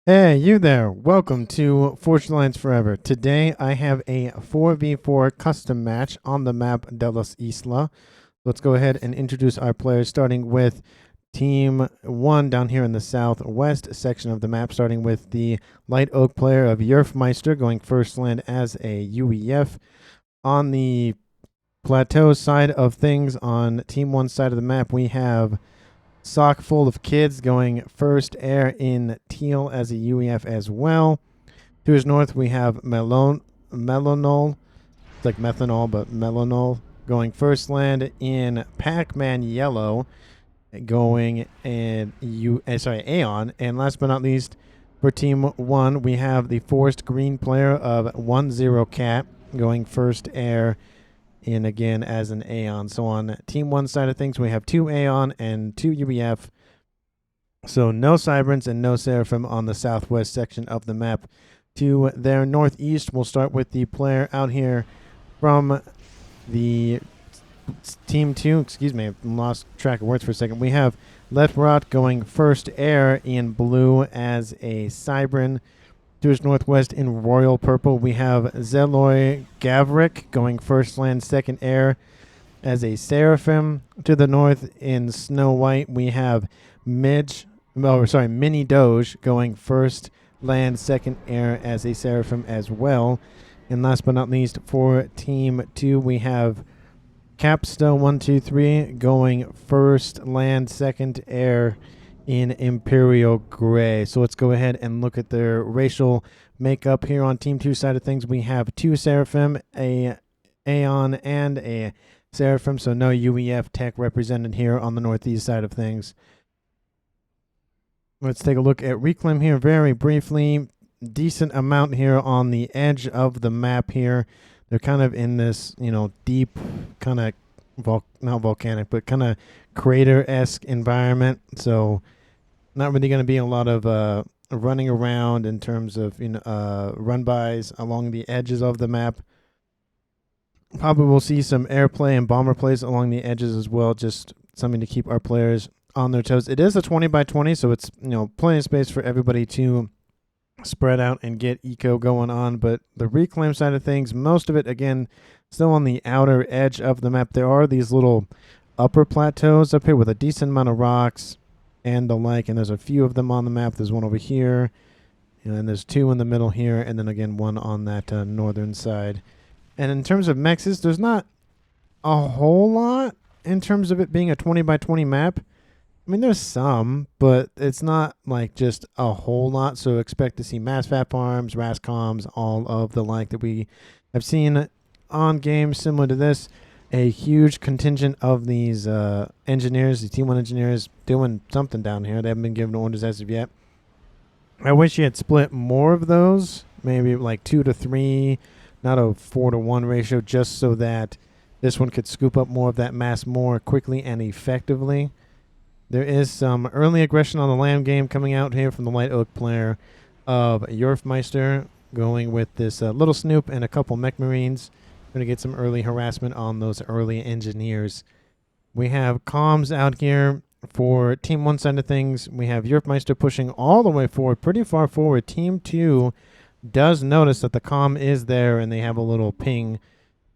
Hey, you there. Welcome to Fortune Lines Forever. Today I have a 4v4 custom match on the map DELOS ISLA. Let's go ahead and introduce our players, starting with Team 1 down here in the southwest section of the map, starting with the Light Oak player of Yerfmeister going first land as a UEF. On the plateau side of things, on Team 1 side of the map, we have Sock full of kids going first air in teal as a UEF as well. To his north, we have Melanol. It's like methanol, but Melanol going first land in Pac-Man yellow, going in Aeon. And last but not least, for Team 1, we have the forest green player of 1-0 Cat going first air in again as an Aeon. So on Team 1 side of things, we have 2 Aeon and 2 UEF. So no Cybrans and no Seraphim on the southwest section of the map. To their northeast, we'll start with the player out here from the Team 2. Excuse me, I lost track of words for a second. We have Lefrot going first air in blue as a Cybran. To his northwest in royal purple, we have Zeloy Gavrik going first land, second air as a Seraphim. To the north in snow white, we have Mini Doge going first land, second air as a Seraphim as well. And last but not least, for Team 2, we have Capstone123 going first land, second air in Imperial Gray. So let's go ahead and look at their racial makeup here on Team 2 side of things. We have 2 Seraphim, a Aeon, and a Seraphim, so no UEF tech represented here on the northeast side of things. Let's take a look at Reclaim here very briefly. Decent amount here on the edge of the map here. They're kind of in this, deep kind of, not volcanic, but kind of crater-esque environment. So not really going to be a lot of running around in terms of run-bys along the edges of the map. Probably we'll see some airplay and bomber plays along the edges as well, just something to keep our players on their toes. It is a 20 by 20, so it's plenty of space for everybody to spread out and get eco going on. But the reclaim side of things, most of it again still on the outer edge of the map. There are these little upper plateaus up here with a decent amount of rocks and the like, and there's a few of them on the map. There's one over here, and there's 2 in the middle here, and then again 1 on that northern side. And in terms of mexes, there's not a whole lot in terms of it being a 20 by 20 map. I mean, there's some, but it's not like just a whole lot. So expect to see mass fat farms, Rascoms, all of the like that we have seen on games similar to this. A huge contingent of these engineers, the Team 1 engineers, doing something down here. They haven't been given orders as of yet. I wish you had split more of those, maybe like 2 to 3, not a 4 to 1 ratio, just so that this one could scoop up more of that mass more quickly and effectively. There is some early aggression on the land game coming out here from the Light Oak player of Yerfmeister, going with this little Snoop and a couple Mech Marines. Going to get some early harassment on those early engineers. We have comms out here for Team 1 side of things. We have Yerfmeister pushing all the way forward, pretty far forward. Team 2 does notice that the comm is there, and they have a little ping,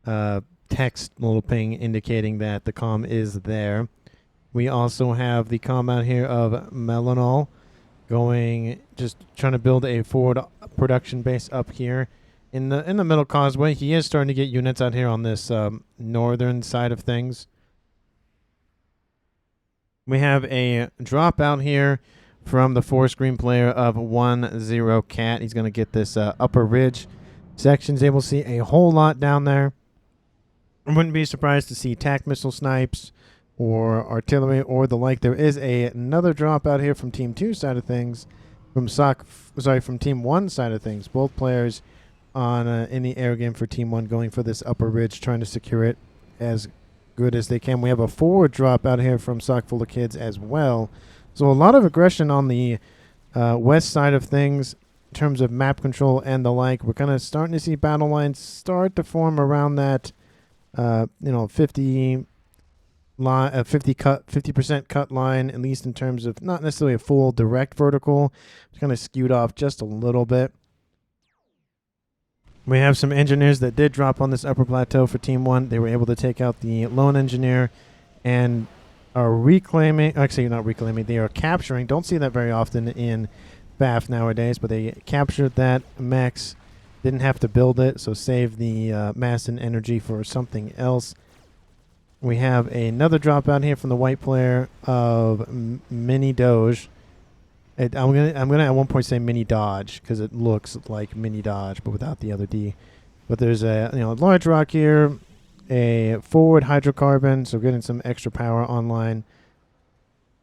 text little ping indicating that the comm is there. We also have the comm out here of Melanol going, just trying to build a forward production base up here. In the middle causeway, he is starting to get units out here on this northern side of things. We have a drop out here from the forest green player of 1-0 Cat. He's going to get this upper ridge sections. Able to see a whole lot down there. I wouldn't be surprised to see tac missile snipes or artillery or the like. There is another drop out here from Team 2 side of things, from Team 1 side of things. Both players on in the air game for Team 1 going for this upper ridge, trying to secure it as good as they can. We have a forward drop out here from Sock Full of Kids as well. So a lot of aggression on the west side of things in terms of map control and the like. We're kind of starting to see battle lines start to form around that 50 line, a 50% cut line, at least in terms of not necessarily a full direct vertical. It's kind of skewed off just a little bit. We have some engineers that did drop on this upper plateau for Team 1. They were able to take out the lone engineer and are reclaiming, actually not reclaiming, they are capturing. Don't see that very often in BAF nowadays, but they captured that Mechs. Didn't have to build it, so save the mass and energy for something else. We have another drop out here from the white player of Mini Doge. I'm gonna at one point say Mini Dodge because it looks like Mini Dodge, but without the other D. But there's a large rock here, a forward hydrocarbon, so getting some extra power online,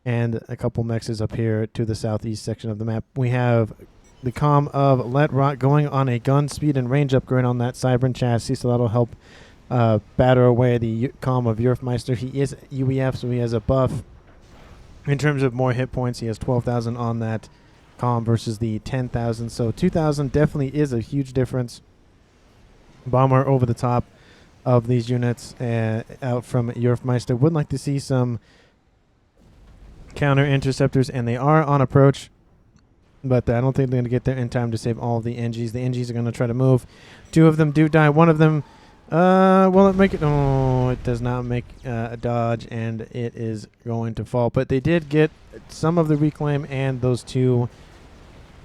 and a couple mexes up here to the southeast section of the map. We have the comm of Let Rot going on a gun speed and range upgrade on that Cybern chassis, so that'll help batter away the comm of Yerfmeister. He is UEF, so he has a buff. In terms of more hit points, he has 12,000 on that comm versus the 10,000. So 2,000 definitely is a huge difference. Bomber over the top of these units out from Yerfmeister. Would like to see some counter interceptors, and they are on approach. But I don't think they're going to get there in time to save all of the NGs. The NGs are going to try to move. 2 of them do die. One of them, will it make it? Oh, it does not make a dodge, and it is going to fall. But they did get some of the reclaim and those two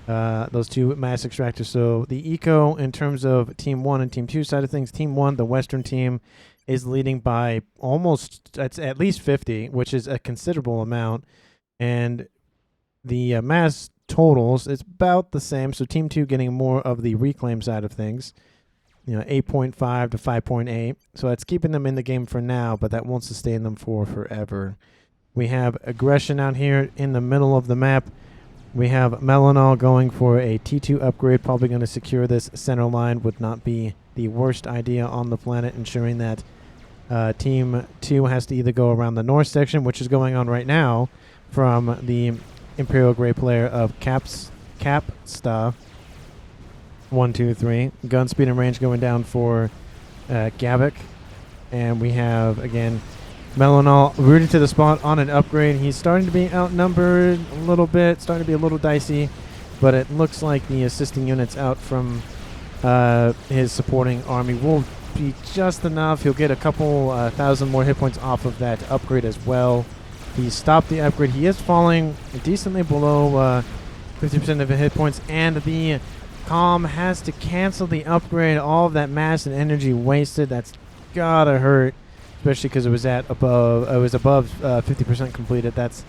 mass extractors. So the eco in terms of Team 1 and Team 2 side of things, Team 1, the Western team, is leading by almost, it's at least 50, which is a considerable amount. And the mass totals, it's about the same. So Team 2 getting more of the reclaim side of things. 8.5 to 5.8. So that's keeping them in the game for now, but that won't sustain them for forever. We have aggression out here in the middle of the map. We have Melanol going for a T2 upgrade, probably going to secure this center line. Would not be the worst idea on the planet, ensuring that Team 2 has to either go around the north section, which is going on right now, from the Imperial Grey player of Capsta. 1, 2, 3. Gun speed and range going down for Gavik. And we have, again, Melanol rooted to the spot on an upgrade. He's starting to be outnumbered a little bit, starting to be a little dicey, but it looks like the assisting units out from his supporting army will be just enough. He'll get a couple thousand more hit points off of that upgrade as well. He stopped the upgrade. He is falling decently below 50% of his hit points, and the comm has to cancel the upgrade. All of that mass and energy wasted. That's gotta hurt, especially because it was above 50% completed. That's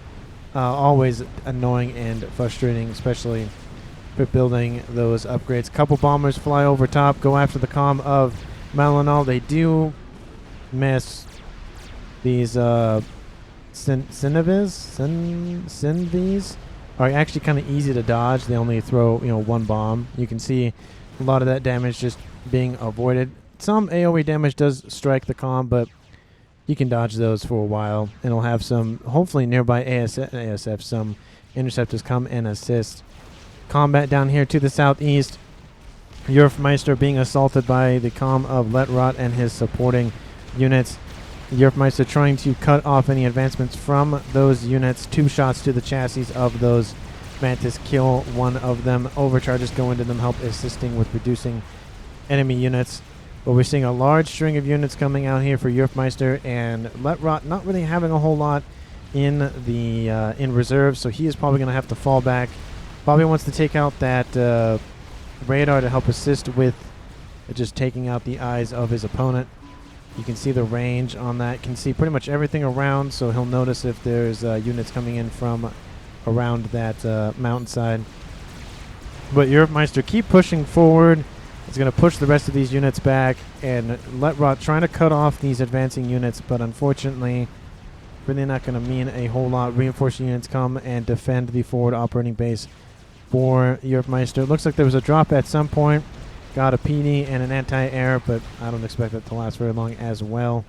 always annoying and frustrating, especially for building those upgrades. Couple bombers fly over top, go after the comm of Melanol. They do miss these Sinvis are actually kind of easy to dodge. They only throw one bomb. You can see a lot of that damage just being avoided. Some AoE damage does strike the comm, but you can dodge those for a while, and it'll have some, hopefully nearby ASF, some interceptors come and assist. Combat down here to the southeast. Yerfmeister being assaulted by the comm of Let Rot and his supporting units. Yerfmeister trying to cut off any advancements from those units. 2 shots to the chassis of those Mantis, kill one of them. Overcharges go into them, help assisting with reducing enemy units. But we're seeing a large string of units coming out here for Yerfmeister, and Let Rot not really having a whole lot in the in reserve, so he is probably going to have to fall back. Probably wants to take out that radar to help assist with just taking out the eyes of his opponent. You can see the range on that. Can see pretty much everything around, so he'll notice if there's units coming in from around that mountainside. But Yerfmeister keep pushing forward. It's going to push the rest of these units back, and Let Rot trying to cut off these advancing units, but unfortunately, really not going to mean a whole lot. Reinforced units come and defend the forward operating base for Yerfmeister. Looks like there was a drop at some point. Got a PD and an anti-air, but I don't expect that to last very long as well.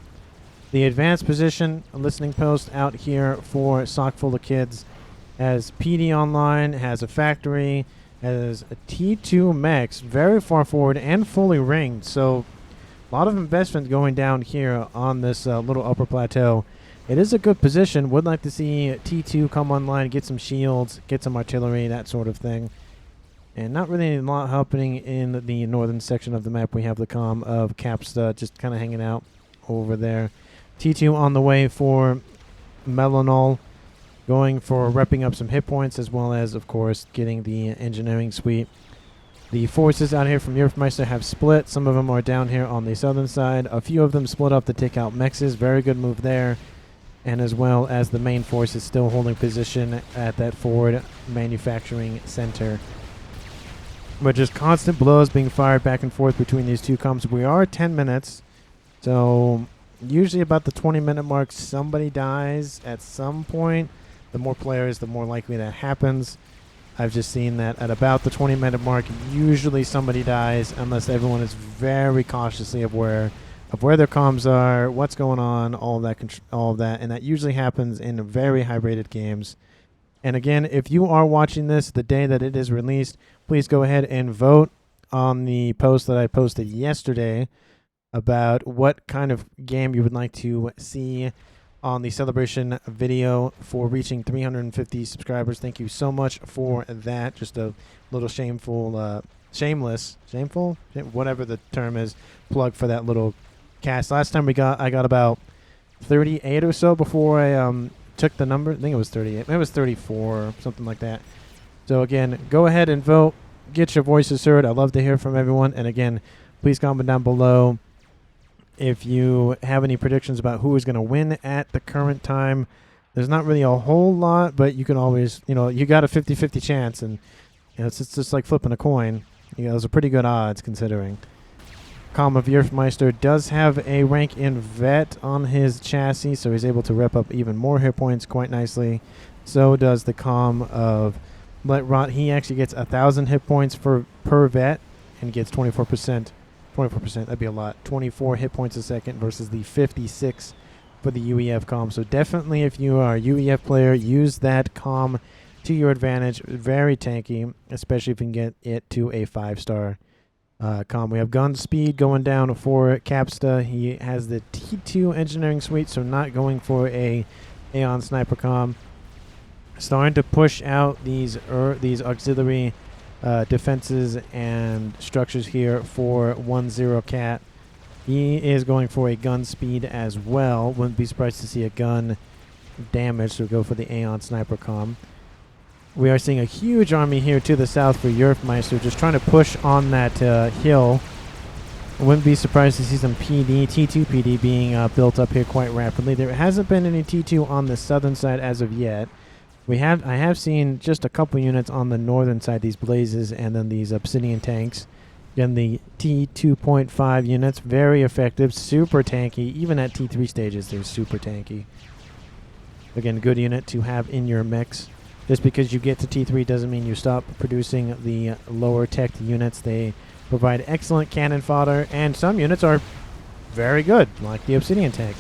The advanced position, a listening post out here for Sock Full of Kids. Has PD online, has a factory, has a T2 Mechs, very far forward and fully ringed. So a lot of investment going down here on this little upper plateau It is a good position. Would like to see T2 come online, get some shields, get some artillery, that sort of thing. And not really a lot happening in the northern section of the map. We have the comm of Capsta just kind of hanging out over there. T2 on the way for Melanol, going for repping up some hit points, as well as, of course, getting the engineering suite. The forces out here from Yerfmeister have split. Some of them are down here on the southern side. A few of them split up to take out Mexes. Very good move there. And as well as the main force is still holding position at that forward manufacturing center. But just constant blows being fired back and forth between these two comms. We are at 10 minutes. So usually about the 20-minute mark, somebody dies at some point. The more players, the more likely that happens. I've just seen that at about the 20-minute mark, usually somebody dies unless everyone is very cautiously aware of where their comms are, what's going on, all of that. And that usually happens in very high-rated games. And again, if you are watching this the day that it is released, please go ahead and vote on the post that I posted yesterday about what kind of game you would like to see on the celebration video for reaching 350 subscribers. Thank you so much for that. Just a little shameful, whatever the term is, plug for that little cast. Last time I got about 38 or so before I took the number. I think it was 38. Maybe it was 34 or something like that. So again, go ahead and vote. Get your voices heard. I'd love to hear from everyone. And again, please comment down below if you have any predictions about who is going to win at the current time. There's not really a whole lot, but you can always, you got a 50-50 chance. And it's just like flipping a coin. Those are pretty good odds considering. Comm of Yerfmeister does have a rank in Vet on his chassis, so he's able to rep up even more hit points quite nicely. So does the comm of Let Rot. He actually gets 1,000 hit points per Vet and gets 24%. 24%, that'd be a lot. 24 hit points a second versus the 56 for the UEF comm. So definitely if you are a UEF player, use that comm to your advantage. Very tanky, especially if you can get it to a 5-star. comm. We have gun speed going down for Capsta. He has the T2 engineering suite, so not going for a Aeon sniper comm. Starting to push out these auxiliary defenses and structures here for 1-0 Cat. He is going for a gun speed as well. Wouldn't be surprised to see a gun damage, so go for the Aeon sniper comm. We are seeing a huge army here to the south for Yerfmeister, just trying to push on that hill. I wouldn't be surprised to see some PD, T2 PD being built up here quite rapidly. There hasn't been any T2 on the southern side as of yet. I have seen just a couple units on the northern side, these Blazes and then these Obsidian tanks. Again, the T2.5 units, very effective, super tanky. Even at T3 stages, they're super tanky. Again, good unit to have in your mix. Just because you get to T3 doesn't mean you stop producing the lower tech units. They provide excellent cannon fodder, and some units are very good, like the Obsidian tank.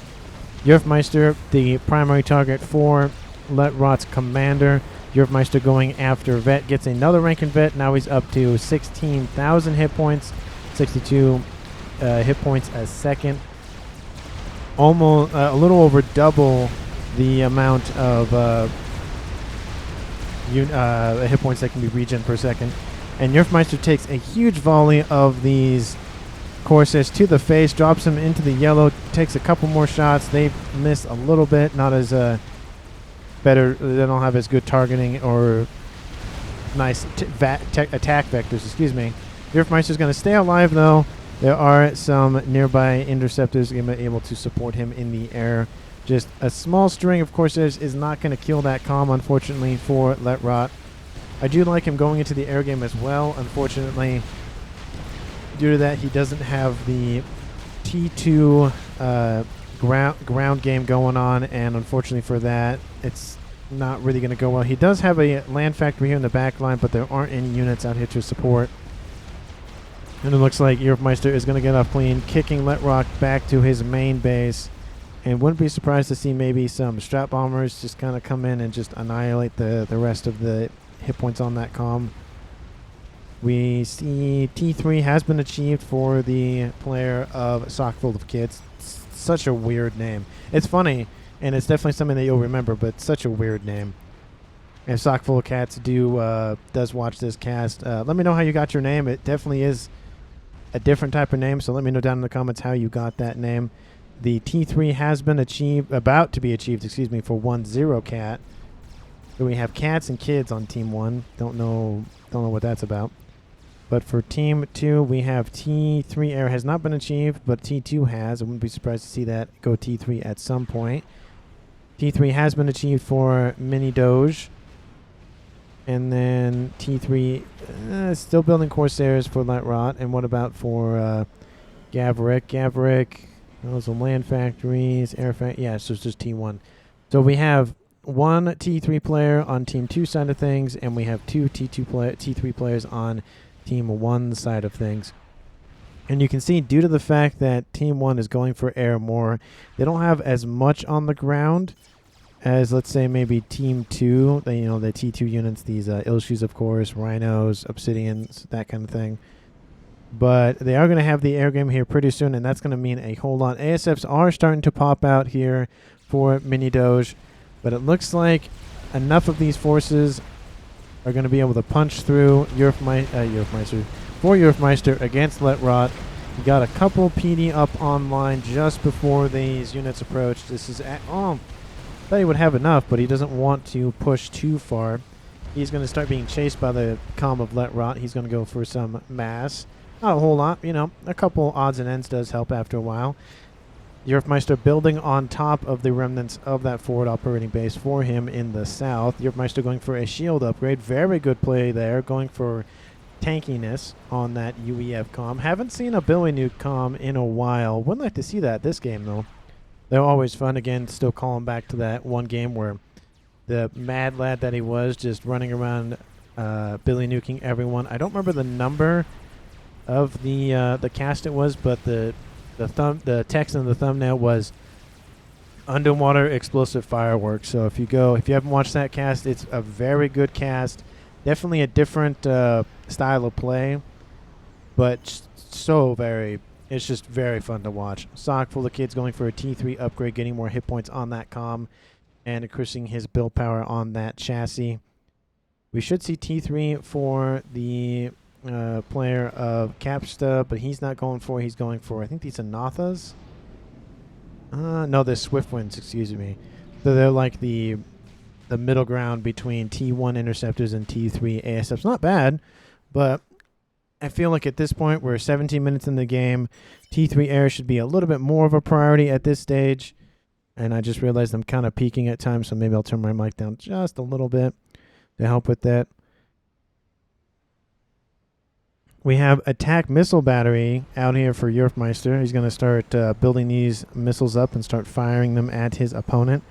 Yerfmeister, the primary target for Let Rot's commander. Yerfmeister going after Vet, gets another rank in Vet. Now he's up to 16,000 hit points, 62 hit points a second. Almost a little over double the amount of hit points that can be regen per second. And Yerfmeister takes a huge volley of these Corsairs to the face, drops him into the yellow, takes a couple more shots. They miss a little bit, not as better. They don't have as good targeting or nice attack vectors. Excuse me. Yerfmeister's going to stay alive though. There are some nearby interceptors able to support him in the air. Just a small string of Corsairs is not going to kill that comm, unfortunately, for Let Rot. I do like him going into the air game as well. Unfortunately, due to that, he doesn't have the T2 ground game going on, and unfortunately for that, it's not really going to go well. He does have a land factory here in the back line, but there aren't any units out here to support. And it looks like Yerfmeister is going to get off clean, kicking Let Rot back to his main base. And wouldn't be surprised to see maybe some strap bombers just kind of come in and just annihilate the rest of the hit points on that comm. We see T3 has been achieved for the player of Sock Full of Kids. It's such a weird name. It's funny. And it's definitely something that you'll remember, but such a weird name. And Sock Full of Cats does watch this cast. Let me know how you got your name. It definitely is a different type of name, so let me know down in the comments how you got that name. The T3 has been about to be achieved, for 1-0 cat. So we have cats and kids on Team 1. Don't know what that's about. But for Team 2, we have T3 air has not been achieved, but T2 has. I wouldn't be surprised to see that go T3 at some point. T3 has been achieved for Mini Doge. And then T3 still building Corsairs for Let Rot. And what about for Gavrik? Gavrik, those are land factories, air factories. Yeah, so it's just T1. So we have one T3 player on Team 2 side of things, and we have two T3 players on Team 1 side of things. And you can see, due to the fact that Team 1 is going for air more, they don't have as much on the ground as, let's say, maybe Team 2, the T2 units, these Ilshus, of course, Rhinos, Obsidians, that kind of thing. But they are going to have the air game here pretty soon, and that's going to mean a whole lot. ASFs are starting to pop out here for Mini Doge, but it looks like enough of these forces are going to be able to punch through Yerfmeister against Let Rot. You got a couple PD up online just before these units approach. This is thought he would have enough, but he doesn't want to push too far. He's going to start being chased by the comm of Let Rot. He's going to go for some mass. Not a whole lot, a couple odds and ends does help after a while. Yerfmeister building on top of the remnants of that forward operating base for him in the south. Yerfmeister going for a shield upgrade. Very good play there, going for tankiness on that UEF comm. Haven't seen a Billy Nuke comm in a while. Wouldn't like to see that this game, though. They're always fun. Again, still calling back to that one game where the mad lad that he was just running around Billy nuking everyone. I don't remember the number of the cast it was, but the text in the thumbnail was underwater explosive fireworks. So if you haven't watched that cast, it's a very good cast. Definitely a different style of play, but it's just very fun to watch. Sock Full of Kids going for a T3 upgrade, getting more hit points on that comm, and increasing his build power on that chassis. We should see T3 for the player of Capsta, but he's not going for. He's going for, I think these are Nathas. No, they're Swiftwinds, excuse me. So they're like the middle ground between T1 Interceptors and T3 ASFs. Not bad, but I feel like at this point, we're 17 minutes in the game. T3 air should be a little bit more of a priority at this stage. And I just realized I'm kind of peaking at times, so maybe I'll turn my mic down just a little bit to help with that. We have attack missile battery out here for Yerfmeister. He's going to start building these missiles up and start firing them at his opponent.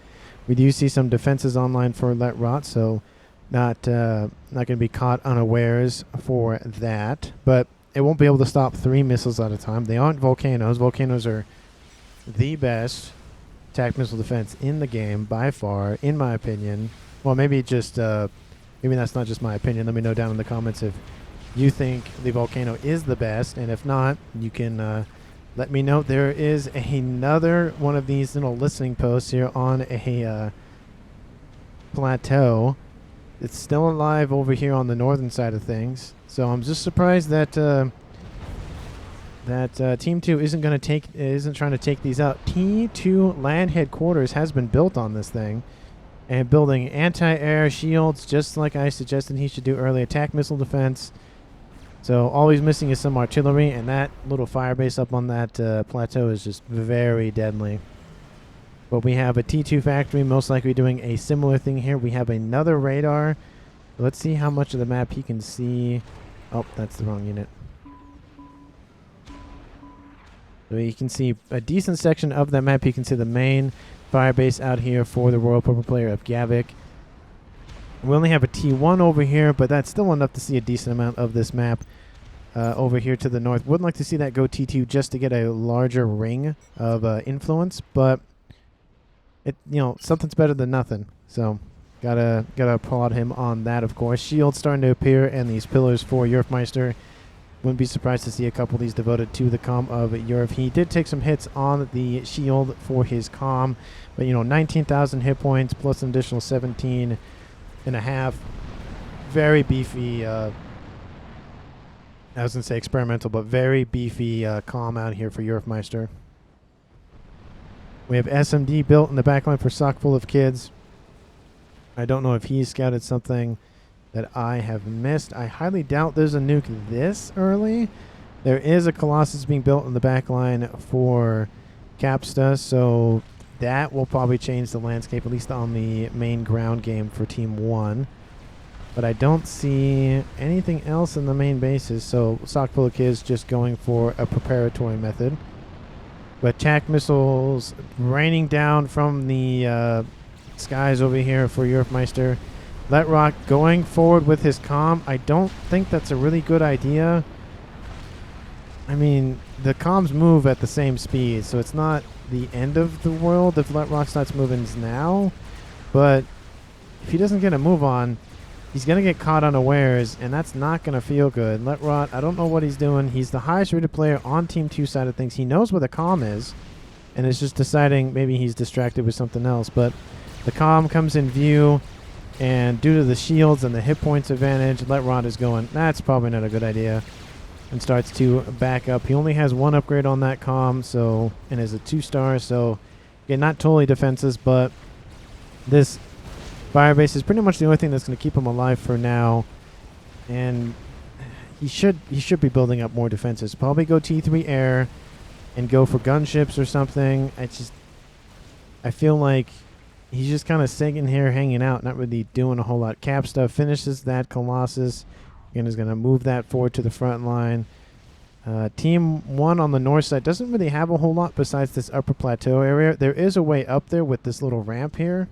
We do see some defenses online for Let Rot, so not going to be caught unawares for that. But it won't be able to stop 3 missiles at a time. They aren't volcanoes. Volcanoes are the best attack missile defense in the game by far, in my opinion. Well, maybe that's not just my opinion. Let me know down in the comments if you think the volcano is the best, and if not, you can let me know. There is another one of these little listening posts here on a plateau. It's still alive over here on the northern side of things, so I'm just surprised that Team 2 isn't trying to take these out. T2 land headquarters has been built on this thing, and building anti-air shields, just like I suggested he should do early. Attack missile defense. So all he's missing is some artillery, and that little fire base up on that plateau is just very deadly. But we have a T2 factory most likely doing a similar thing here. We have another radar. Let's see how much of the map he can see. Oh, that's the wrong unit. So you can see a decent section of that map. You can see the main fire base out here for the Royal Purple player of Gavik. We only have a T1 over here, but that's still enough to see a decent amount of this map over here to the north. Wouldn't like to see that go T2 just to get a larger ring of influence, but something's better than nothing. So gotta applaud him on that, of course. Shields starting to appear, and these pillars for Yerfmeister Wouldn't be surprised to see a couple of these devoted to the comm of Europe. He did take some hits on the shield for his comm, but 19,000 hit points plus an additional 17 and a half. Very beefy. I was gonna say experimental, but very beefy comm out here for Eurofmeister. We have SMD built in the backline for Sock Full of Kids. I don't know if he scouted something that I have missed. I highly doubt there's a nuke this early. There is a Colossus being built in the back line for Capsta, so that will probably change the landscape, at least on the main ground game for Team 1. But I don't see anything else in the main bases, so Sock Full of Kids just going for a preparatory method. But attack missiles raining down from the skies over here for Eurofmeister. Let Rock going forward with his comm. I don't think that's a really good idea. I mean, the comms move at the same speed, so it's not the end of the world if Let Rock starts moving now. But if he doesn't get a move on, he's going to get caught unawares, and that's not going to feel good. Let Rock, I don't know what he's doing. He's the highest rated player on Team 2 side of things. He knows where the comm is, and is just deciding maybe he's distracted with something else. But the comm comes in view, and due to the shields and the hit points advantage, Let Rod is going, that's probably not a good idea, and starts to back up. He only has one upgrade on that comm, so, and is a 2-star, so again, not totally defenses, but this Firebase is pretty much the only thing that's going to keep him alive for now, and he should be building up more defenses. Probably go T3 air and go for gunships or something. I feel like he's just kind of sitting here hanging out, not really doing a whole lot. Capsta finishes that Colossus and is going to move that forward to the front line. Team 1 on the north side doesn't really have a whole lot besides this upper plateau area. There is a way up there with this little ramp here,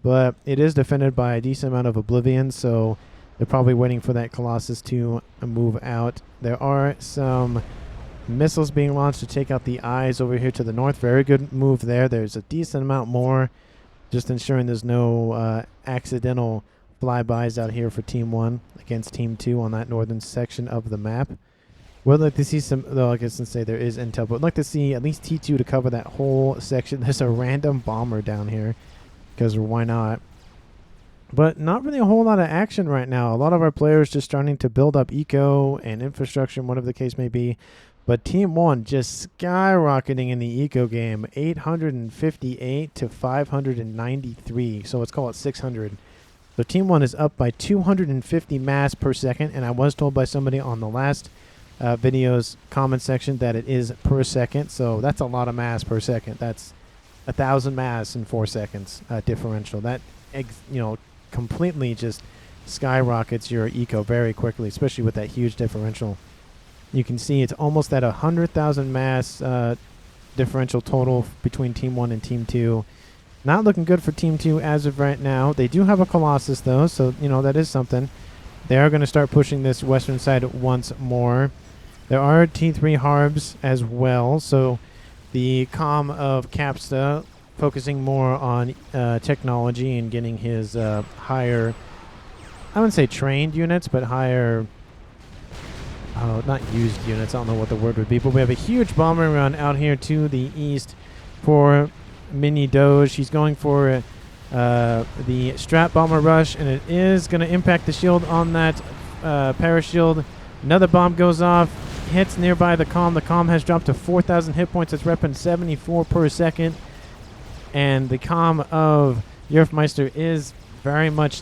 but it is defended by a decent amount of Oblivion, so they're probably waiting for that Colossus to move out. There are some missiles being launched to take out the eyes over here to the north. Very good move there. There's a decent amount more, just ensuring there's no accidental flybys out here for Team 1 against Team 2 on that northern section of the map. Would like to see some, though I guess, say there is intel, but I'd like to see at least T2 to cover that whole section. There's a random bomber down here, because why not? But not really a whole lot of action right now. A lot of our players just starting to build up eco and infrastructure, whatever the case may be. But Team 1 just skyrocketing in the eco game, 858 to 593. So let's call it 600. So Team 1 is up by 250 mass per second. And I was told by somebody on the last video's comment section that it is per second. So that's a lot of mass per second. That's 1,000 mass in 4 seconds differential. That, completely just skyrockets your eco very quickly, especially with that huge differential. You can see it's almost at 100,000 mass differential total between Team 1 and Team 2. Not looking good for Team 2 as of right now. They do have a Colossus, though, so, that is something. They are going to start pushing this western side once more. There are T3 Harbs as well, so the comm of Capsta focusing more on technology and getting his higher, I wouldn't say trained units, but higher... Oh, not used units. I don't know what the word would be. But we have a huge bomber run out here to the east for Mini Doge. He's going for the Strat Bomber Rush, and it is going to impact the shield on that Parashield. Another bomb goes off, hits nearby the comm. The comm has dropped to 4,000 hit points. It's repping 74 per second. And the comm of Eurofmeister is very much,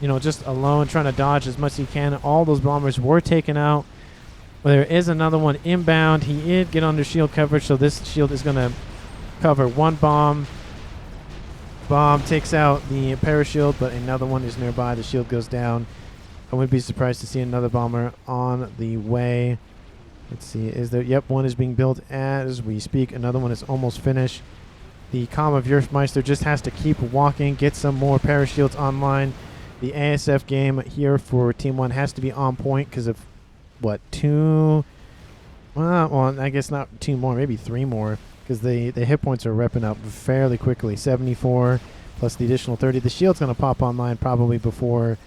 just alone, trying to dodge as much as he can. All those bombers were taken out. There is another one inbound. He did get under shield coverage, so this shield is going to cover one bomb. Bomb takes out the parashield, but another one is nearby. The shield goes down. I wouldn't be surprised to see another bomber on the way. Let's see. Is there? Yep, one is being built as we speak. Another one is almost finished. The comm of Eurofmeister just has to keep walking, get some more parashields online. The ASF game here for Team 1 has to be on point because of two? Well, I guess not 2 more, maybe 3 more, because the hit points are repping up fairly quickly. 74 plus the additional 30. The shield's going to pop online probably before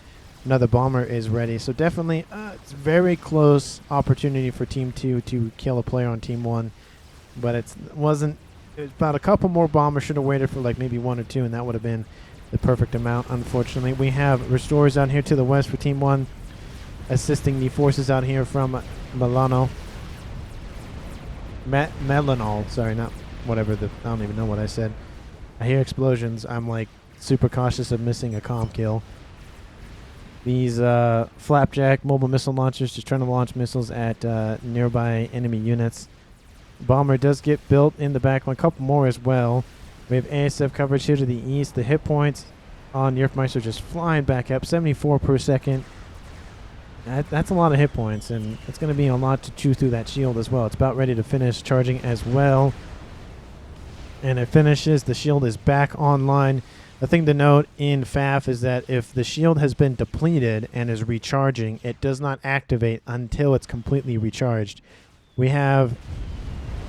another bomber is ready. So definitely it's very close opportunity for Team 2 to kill a player on Team 1. But it was about a couple more bombers. Should have waited for like maybe 1 or 2, and that would have been the perfect amount. Unfortunately, we have restorers out here to the west for Team 1, assisting the forces out here from Melanol. Sorry, not whatever. I don't even know what I said. I hear explosions. I'm like super cautious of missing a comm kill. These flapjack mobile missile launchers just trying to launch missiles at nearby enemy units. Bomber does get built in the back. A couple more as well. We have ASF coverage here to the east. The hit points on Yerfmeister just flying back up, 74 per second. That's a lot of hit points, and it's going to be a lot to chew through that shield as well. It's about ready to finish charging as well. And it finishes. The shield is back online. The thing to note in FAF is that if the shield has been depleted and is recharging, it does not activate until it's completely recharged. We have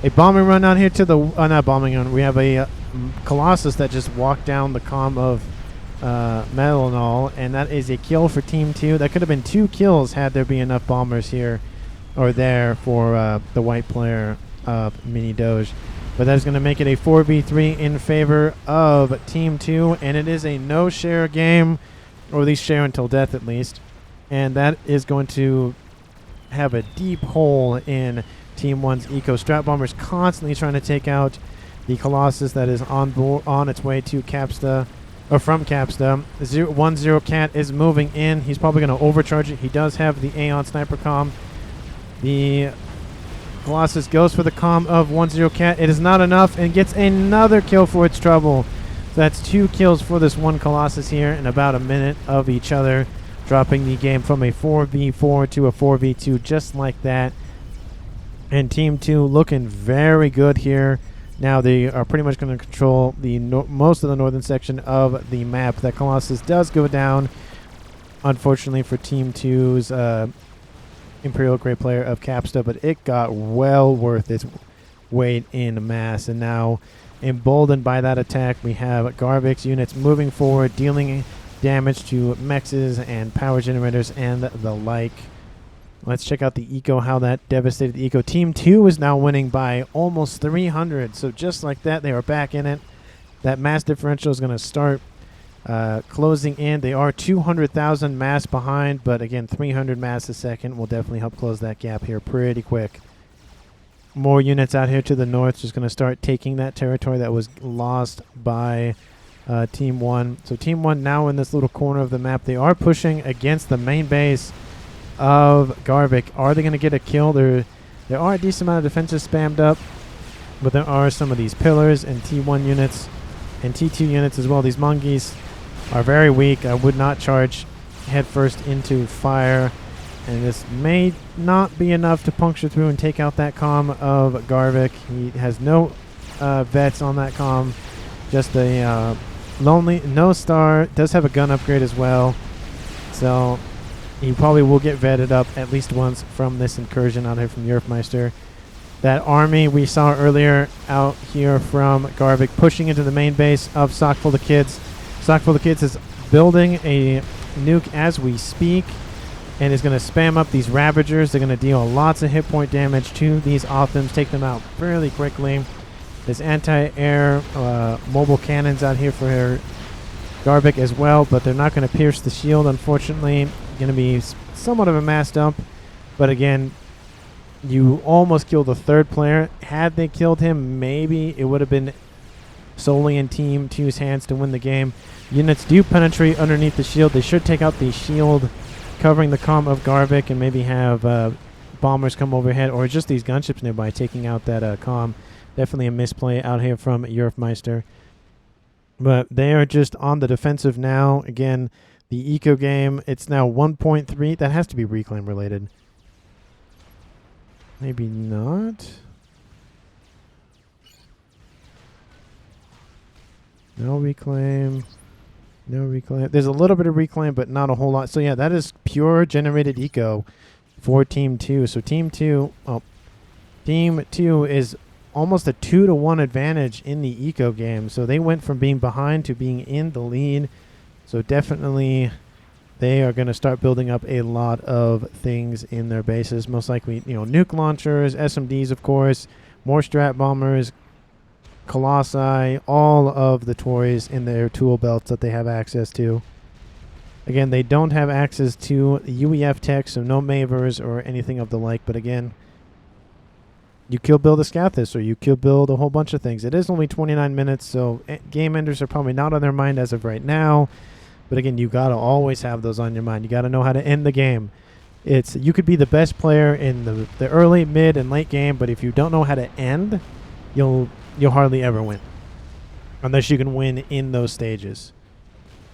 a bombing run out here to the... not bombing run. We have a Colossus that just walked down the comm of Melanol, and that is a kill for Team 2. That could have been 2 kills had there been enough bombers here or there for the white player of Mini Doge. But that is going to make it a 4v3 in favor of Team 2, and it is a no-share game, or at least share until death at least. And that is going to have a deep hole in Team 1's eco. Strat Bomber's constantly trying to take out the Colossus that is on its way to Capsta, or from Capsta. 1-0 Cat is moving in. He's probably going to overcharge it. He does have the Aeon Sniper Comm. The Colossus goes for the comm of 1-0 Cat. It is not enough and gets another kill for its trouble. So that's 2 kills for this one Colossus here in about a minute of each other, dropping the game from a 4v4 to a 4v2 just like that. And Team 2 looking very good here. Now they are pretty much going to control the most of the northern section of the map. That Colossus does go down, unfortunately for Team 2's Imperial Grey player of Capsta, but it got well worth its weight in mass. And now, emboldened by that attack, we have Garvik's units moving forward, dealing damage to mexes and power generators and the like. Let's check out the eco, how that devastated the eco. Team 2 is now winning by almost 300. So just like that, they are back in it. That mass differential is going to start closing in. They are 200,000 mass behind, but again, 300 mass a second will definitely help close that gap here pretty quick. More units out here to the north, just going to start taking that territory that was lost by Team 1. So Team 1 now in this little corner of the map. They are pushing against the main base of Garvik. Are they going to get a kill? There are a decent amount of defenses spammed up, but there are some of these pillars and T1 units and T2 units as well. These monkeys are very weak. I would not charge headfirst into fire, and this may not be enough to puncture through and take out that comm of Garvik. He has no vets on that comm, just a lonely no star. Does have a gun upgrade as well, so he probably will get vetted up at least once from this incursion out here from Yerfmeister. That army we saw earlier out here from Garvik pushing into the main base of Sockful the Kids. Sockful the Kids is building a nuke as we speak and is going to spam up these Ravagers. They're going to deal lots of hit point damage to these Othams, take them out fairly quickly. There's anti-air mobile cannons out here for Garvik as well, but they're not going to pierce the shield, unfortunately. Going to be somewhat of a mass dump, but again, you almost killed the third player. Had they killed him, maybe it would have been solely in Team 2's hands to win the game. Units do penetrate underneath the shield. They should take out the shield covering the comm of Garvik and maybe have bombers come overhead, or just these gunships nearby taking out that comm. Definitely a misplay out here from Yerfmeister. But they are just on the defensive now. Again, the eco game, it's now 1.3. That has to be reclaim related. Maybe not. No reclaim. No reclaim. There's a little bit of reclaim, but not a whole lot. So yeah, that is pure generated eco for Team 2. So Team 2 is almost a 2-to-1 advantage in the eco game. So they went from being behind to being in the lead. So definitely they are going to start building up a lot of things in their bases. Most likely, nuke launchers, SMDs, of course, more strat bombers, Colossi, all of the toys in their tool belts that they have access to. Again, they don't have access to UEF tech, so no Mavers or anything of the like. But again, you kill build a Scathis, or you kill build a whole bunch of things. It is only 29 minutes, so game enders are probably not on their mind as of right now. But again, you got to always have those on your mind. You got to know how to end the game. You could be the best player in the early, mid, and late game, but if you don't know how to end, you'll hardly ever win, unless you can win in those stages.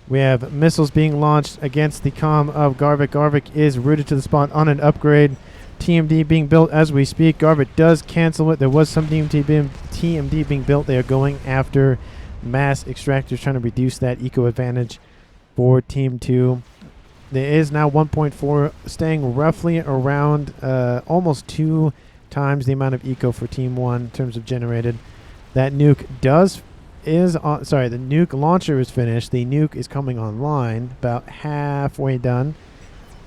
We have missiles being launched against the comm of Garvik. Garvik is rooted to the spot on an upgrade. TMD being built as we speak. Garvik does cancel it. There was some TMD being built. They are going after mass extractors, trying to reduce that eco advantage for Team 2. There is now 1.4, staying roughly around almost 2 times the amount of eco for Team 1 in terms of generated. That nuke the nuke launcher is finished. The nuke is coming online, about halfway done.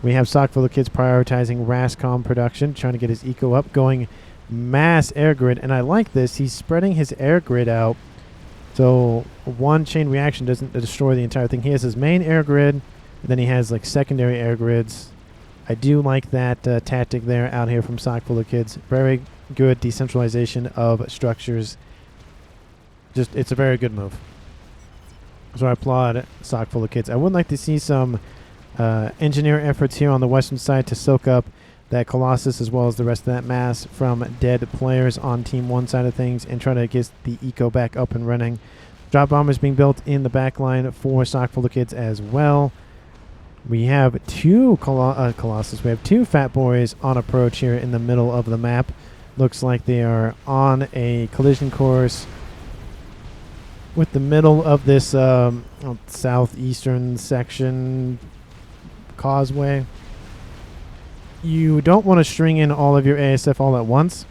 We have Sock full of kids prioritizing RASCOM production, trying to get his eco up, going mass air grid. And I like this. He's spreading his air grid out, so one chain reaction doesn't destroy the entire thing. He has his main air grid, and then he has like secondary air grids. I do like that tactic there out here from Sock full of kids. Very good decentralization of structures. It's a very good move. So I applaud Sock full of kids. I would like to see some engineer efforts here on the western side to soak up that Colossus as well as the rest of that mass from dead players on Team 1 side of things, and try to get the eco back up and running. Drop bombers being built in the back line for Sock full of kids as well. We have 2 Colossus. We have 2 Fat Boys on approach here in the middle of the map. Looks like they are on a collision course with the middle of this southeastern section causeway. You don't want to string in all of your ASF all at once.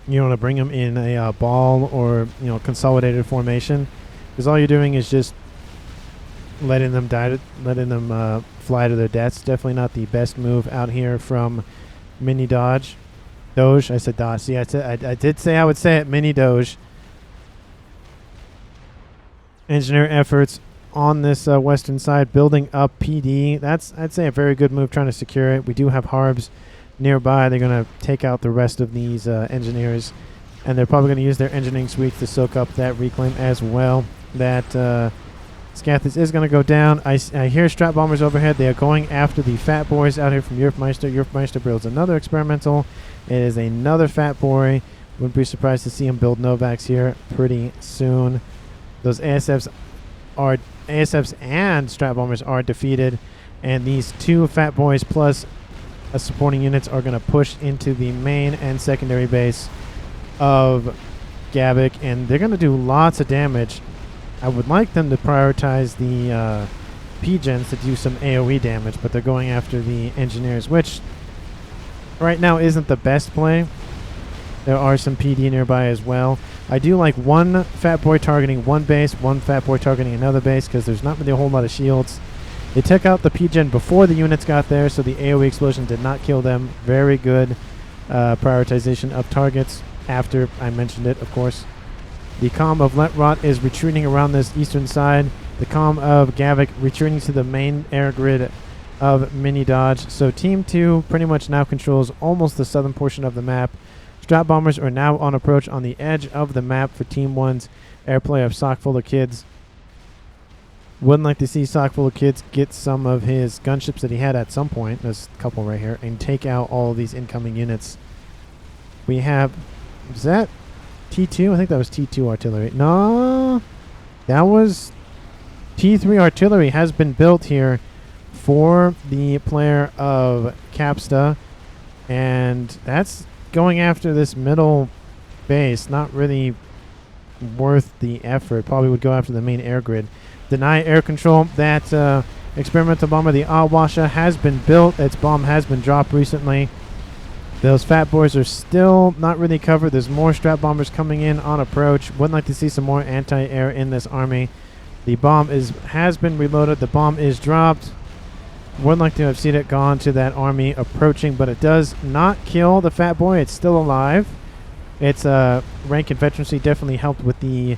You want to bring them in a ball or consolidated formation, because all you're doing is just letting them fly to their deaths. Definitely not the best move out here from Mini Doge. I said Dodge. See, I did say I would say it. Mini Doge. Engineer efforts on this western side, building up PD. That's, I'd say, a very good move, trying to secure it. We do have Harbs nearby. They're going to take out the rest of these engineers, and they're probably going to use their engineering suites to soak up that reclaim as well. That Scathis is going to go down. I hear Strat Bombers overhead. They are going after the Fat Boys out here from Yerfmeister. Yerfmeister builds another experimental. It is another Fat Boy. Wouldn't be surprised to see him build Novax here pretty soon. Those ASFs and Strat Bombers are defeated, and these 2 Fat Boys plus supporting units are going to push into the main and secondary base of Gavik, and they're going to do lots of damage. I would like them to prioritize the P-Gens to do some AoE damage, but they're going after the engineers, which right now isn't the best play. There are some PD nearby as well. I do like one Fat Boy targeting one base, one Fat Boy targeting another base, because there's not really a whole lot of shields. They took out the P-Gen before the units got there, so the AoE explosion did not kill them. Very good prioritization of targets after I mentioned it, of course. The comm of Letrot is retreating around this eastern side. The comm of Gavik retreating to the main air grid of Mini Dodge. So Team 2 pretty much now controls almost the southern portion of the map. Strat Bombers are now on approach on the edge of the map for Team 1's airplay of Sock full of kids. Wouldn't like to see Sock full of kids get some of his gunships that he had at some point, there's a couple right here, and take out all of these incoming units. We have, is that T2? I think that was T2 artillery. No, that was T3 artillery has been built here for the player of Capsta, and that's going after this middle base. Not really worth the effort. Probably would go after the main air grid. Deny air control. That experimental bomber, the Awasha, has been built. Its bomb has been dropped recently. Those Fat Boys are still not really covered. There's more Strat Bombers coming in on approach. Wouldn't like to see some more anti-air in this army. The bomb has been reloaded. The bomb is dropped. Would like to have seen it gone to that army approaching, but it does not kill the fat boy. It's still alive. Its rank and veterancy definitely helped with the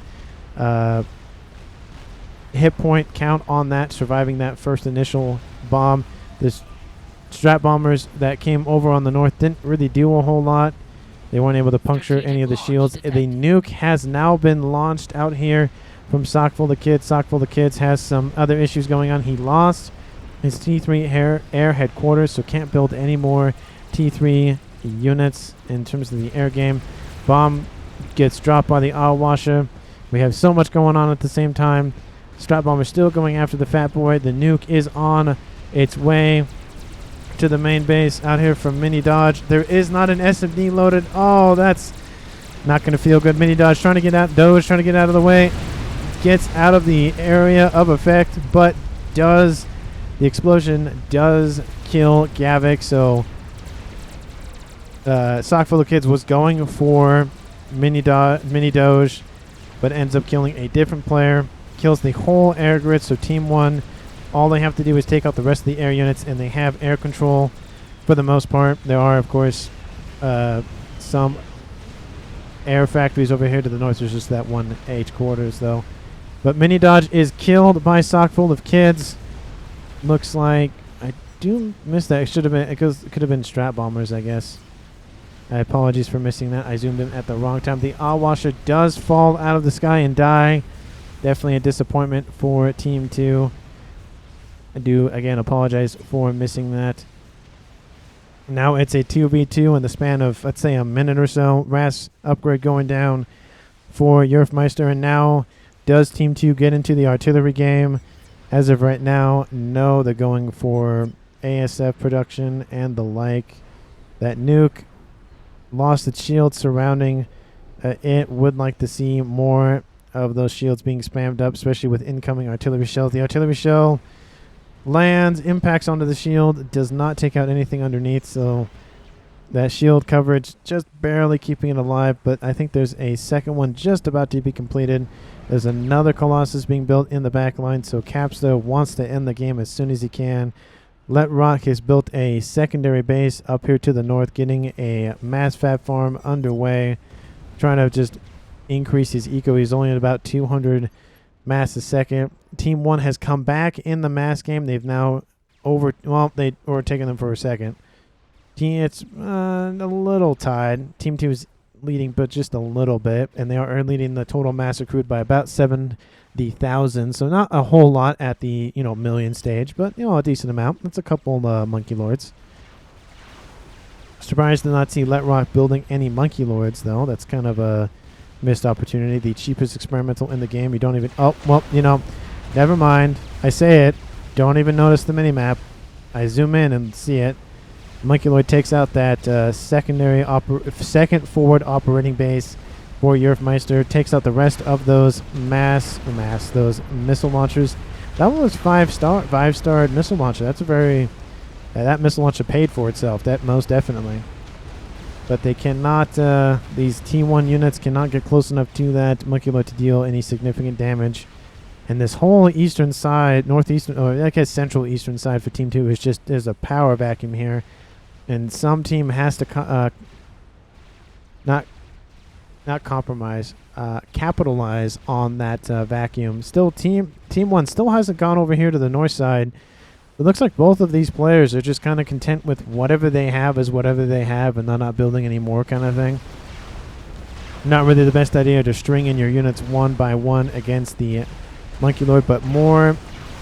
hit point count on that, surviving that first initial bomb. The strat bombers that came over on the north didn't really do a whole lot. They weren't able to puncture any of the shields. The nuke has now been launched out here from Sockful the Kid. Sockful the Kids has some other issues going on. He lost his T3 air headquarters, so can't build any more T3 units in terms of the air game. Bomb gets dropped by the Awasha. We have so much going on at the same time. Strat Bomber still going after the fat boy. The nuke is on its way to the main base out here from Mini Dodge. There is not an SMD loaded. Oh, that's not going to feel good. Mini Dodge trying to get out. Doge trying to get out of the way. Gets out of the area of effect, but the explosion does kill Gavik. So Sockful of Kids was going for Mini Doge, but ends up killing a different player. Kills the whole air grid. So Team 1, all they have to do is take out the rest of the air units, and they have air control for the most part. There are, of course, some air factories over here to the north. There's just that one H quarters, though. But Mini Dodge is killed by Sockful of Kids. Looks like I do miss that. It should have been. It could have been Strat Bombers, I guess. Apologies for missing that. I zoomed in at the wrong time. The Awasha does fall out of the sky and die. Definitely a disappointment for Team 2. I do, again, apologize for missing that. Now it's a 2v2 in the span of, let's say, a minute or so. RAS upgrade going down for Yerfmeister. And now, does Team 2 get into the artillery game? As of right now, no. They're going for ASF production and the like. That nuke lost its shield surrounding it. Would like to see more of those shields being spammed up, especially with incoming artillery shells. The artillery shell lands, impacts onto the shield, does not take out anything underneath, so that shield coverage just barely keeping it alive. But I think there's a second one just about to be completed. There's another Colossus being built in the back line, so Capsta wants to end the game as soon as he can. Let Rock has built a secondary base up here to the north, getting a mass fab farm underway, trying to just increase his eco. He's only at about 200 mass a second. Team 1 has come back in the mass game. They've now they overtaken them for a second. It's a little tied. Team 2 is leading, but just a little bit, and they are leading the total mass accrued by about 70,000. So not a whole lot at the million stage, but a decent amount. That's a couple Monkey Lords. Surprised to not see Let Rock building any Monkey Lords, though. That's kind of a missed opportunity. The cheapest experimental in the game. You don't even... Oh, well, never mind. I say it. Don't even notice the mini-map. I zoom in and see it. Monkey Lord takes out that second forward operating base for Yerfmeister. Takes out the rest of those those missile launchers. That one was five-star missile launcher. That's a very... that missile launcher paid for itself. That most definitely. But they cannot, these T1 units cannot get close enough to that Monkey Lord to deal any significant damage. And this whole eastern side, northeastern, or I guess central eastern side for Team 2 is just, there's a power vacuum here. And some team has to not compromise, capitalize on that vacuum. Still, Team 1 still hasn't gone over here to the north side. It looks like both of these players are just kind of content with whatever they have is whatever they have, and they're not building any more kind of thing. Not really the best idea to string in your units one by one against the Monkey Lord, but more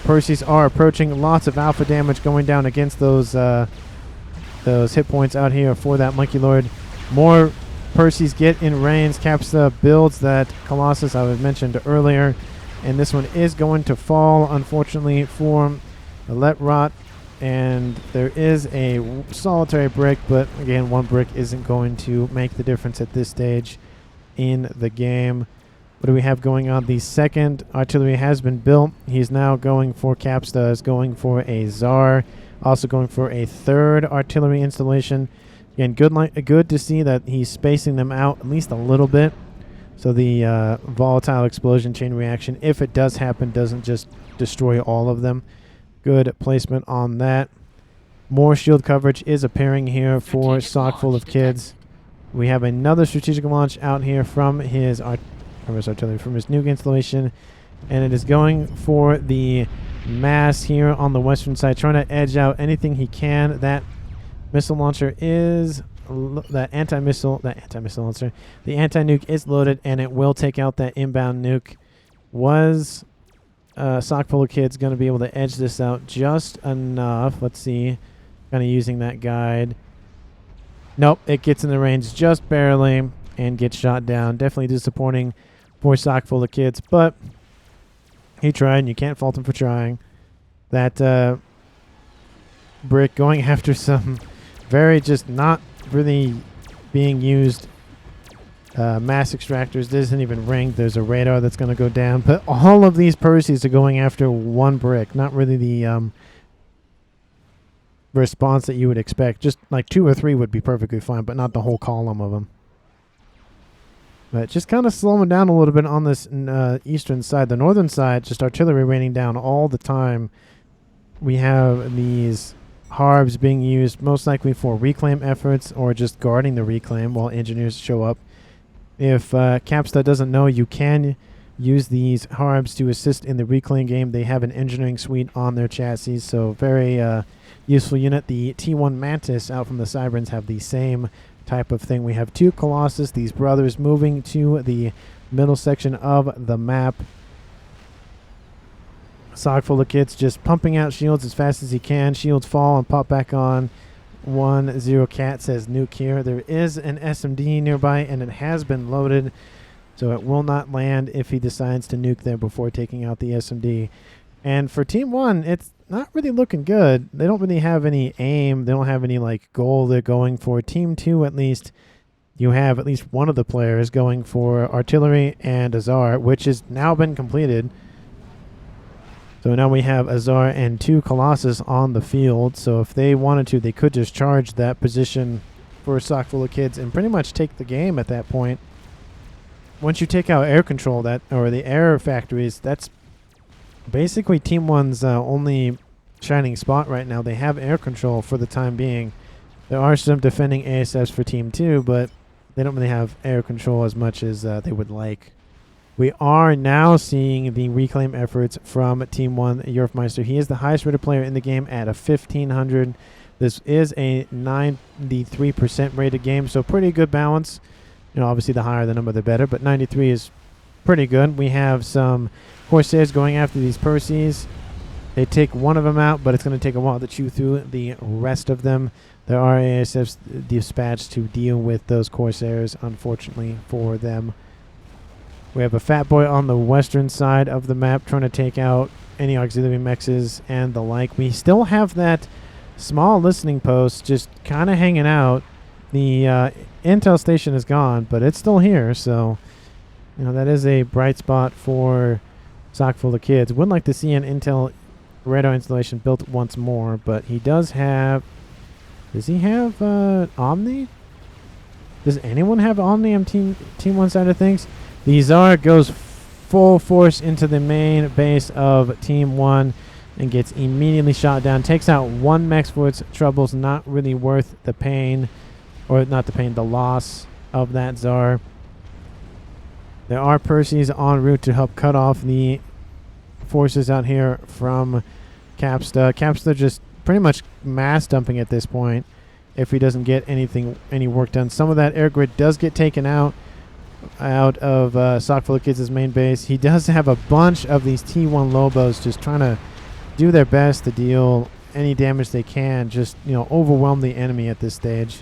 Perseus are approaching. Lots of alpha damage going down against those hit points out here for that Monkey Lord. More Perseus get in range. Capsta builds that Colossus I mentioned earlier, and this one is going to fall, unfortunately, for Let Rot, and there is a solitary brick, but again, one brick isn't going to make the difference at this stage in the game. What do we have going on? The second artillery has been built. He's now going for Capsta, is going for a Tsar, also going for a third artillery installation. Again, good to see that he's spacing them out at least a little bit, so the volatile explosion chain reaction, if it does happen, doesn't just destroy all of them. Good placement on that. More shield coverage is appearing here for Sock Full of Kids. We have another strategic launch out here from his artillery, from his nuke installation, and it is going for the mass here on the western side, trying to edge out anything he can. That missile launcher is the anti-missile launcher. The anti-nuke is loaded, and it will take out that inbound nuke. Was Sock Full of Kids going to be able to edge this out just enough? Let's see. Kind of using that guide. Nope, it gets in the range just barely and gets shot down. Definitely disappointing for Sock Full of Kids, but he tried, and you can't fault him for trying. That brick going after some very just not really being used mass extractors. This isn't even ringed. There's a radar that's going to go down, but all of these Perseus are going after one brick. Not really the response that you would expect. Just like 2 or 3 would be perfectly fine, but not the whole column of them. But just kind of slowing down a little bit on this eastern side. The northern side, just artillery raining down all the time. We have these harbs being used most likely for reclaim efforts or just guarding the reclaim while engineers show up. If Capsta doesn't know, you can use these harbs to assist in the reclaim game. They have an engineering suite on their chassis, so very useful unit. The T1 Mantis out from the Cyberns have the same type of thing. We have 2 Colossus, these brothers, moving to the middle section of the map. Sock Full of Kids just pumping out shields as fast as he can. Shields fall and pop back on. 1-0 Cat says nuke here. There is an SMD nearby, and it has been loaded, so it will not land if he decides to nuke there before taking out the SMD. And for Team 1, it's not really looking good. They don't really have any aim. They don't have any like goal they're going for. Team 2, at least, you have at least one of the players going for artillery and Azar, which has now been completed. So now we have Azar and 2 Colossus on the field. So if they wanted to, they could just charge that position for a Sock Full of Kids and pretty much take the game at that point. Once you take out air control, or the air factories, that's basically Team 1's only shining spot right now. They have air control for the time being. There are some defending ASFs for Team 2, but they don't really have air control as much as they would like. We are now seeing the reclaim efforts from Team 1, Yerfmeister. He is the highest rated player in the game at a 1,500. This is a 93% rated game, so pretty good balance. You know, obviously the higher the number, the better, but 93 is pretty good. We have some Corsairs going after these Perseus. They take one of them out, but it's going to take a while to chew through the rest of them. There are ASFs dispatched to deal with those Corsairs, unfortunately for them. We have a Fat Boy on the western side of the map trying to take out any auxiliary mexes and the like. We still have that small listening post just kind of hanging out. The intel station is gone, but it's still here, so you know that is a bright spot for Sock Full of Kids. Would like to see an intel radar installation built once more, but he does have... Does he have Omni? Does anyone have Omni on Team 1 side of things? The Czar goes full force into the main base of Team 1 and gets immediately shot down. Takes out 1 Mex for its troubles. Not really worth the pain, or not the pain, the loss of that Czar. There are Perseus en route to help cut off the forces out here from Capsta. Capsta just pretty much mass dumping at this point if he doesn't get any work done. Some of that air grid does get taken out of Sock Full of Kids' main base. He does have a bunch of these T1 Lobos just trying to do their best to deal any damage they can, just, you know, overwhelm the enemy at this stage.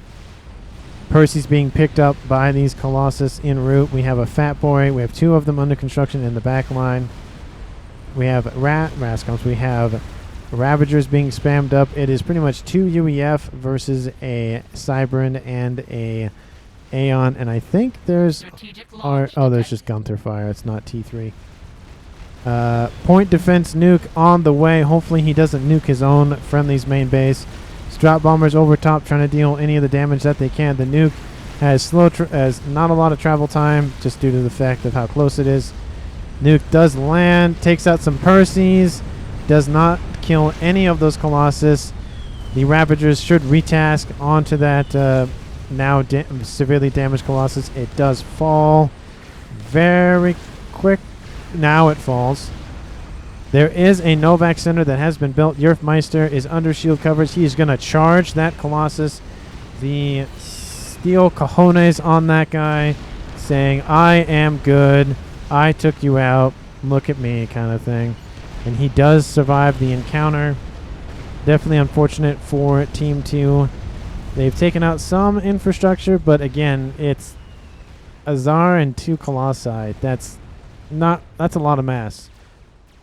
Percy's being picked up by these Colossus en route. We have a Fat Boy. We have 2 of them under construction in the back line. We have Rascals. We have Ravagers being spammed up. It is pretty much 2 UEF versus a Cybern and a Aeon, and I think there's there's just Gunther fire. It's not T3. Point defense nuke on the way. Hopefully he doesn't nuke his own friendly's main base. Drop bombers over top trying to deal any of the damage that they can. The nuke has has not a lot of travel time just due to the fact of how close it is. Nuke does land, takes out some Perseus, does not kill any of those Colossus. The Ravagers should retask onto that now severely damaged Colossus. It does fall very quick. Now it falls. There is a Novak Center that has been built. Yerfmeister is under shield coverage. He's going to charge that Colossus. The steel cojones on that guy, saying, I am good. I took you out. Look at me, kind of thing. And he does survive the encounter. Definitely unfortunate for Team 2. They've taken out some infrastructure, but again, it's Azar and 2 Colossi. That's a lot of mass.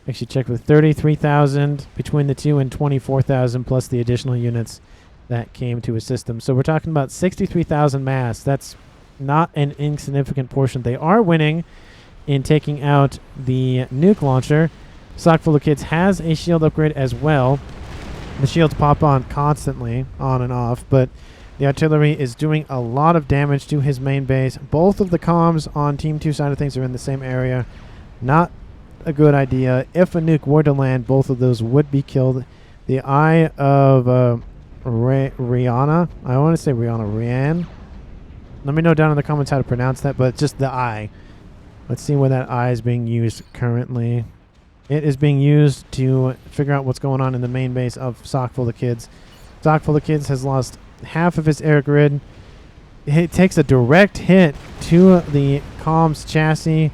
Actually, check with 33,000 between the two and 24,000 plus the additional units that came to assist them. So we're talking about 63,000 mass. That's not an insignificant portion. They are winning in taking out the nuke launcher. Sockful of Kids has a shield upgrade as well. The shields pop on constantly, on and off, but the artillery is doing a lot of damage to his main base. Both of the comms on Team 2 side of things are in the same area. Not a good idea. If a nuke were to land, both of those would be killed. The Eye of Rihanna. I want to say Rihanna. Let me know down in the comments how to pronounce that, but just the Eye. Let's see where that Eye is being used currently. It is being used to figure out what's going on in the main base of Sockful of Kids. Sockful of Kids has lost half of his air grid. It takes a direct hit to the comms chassis.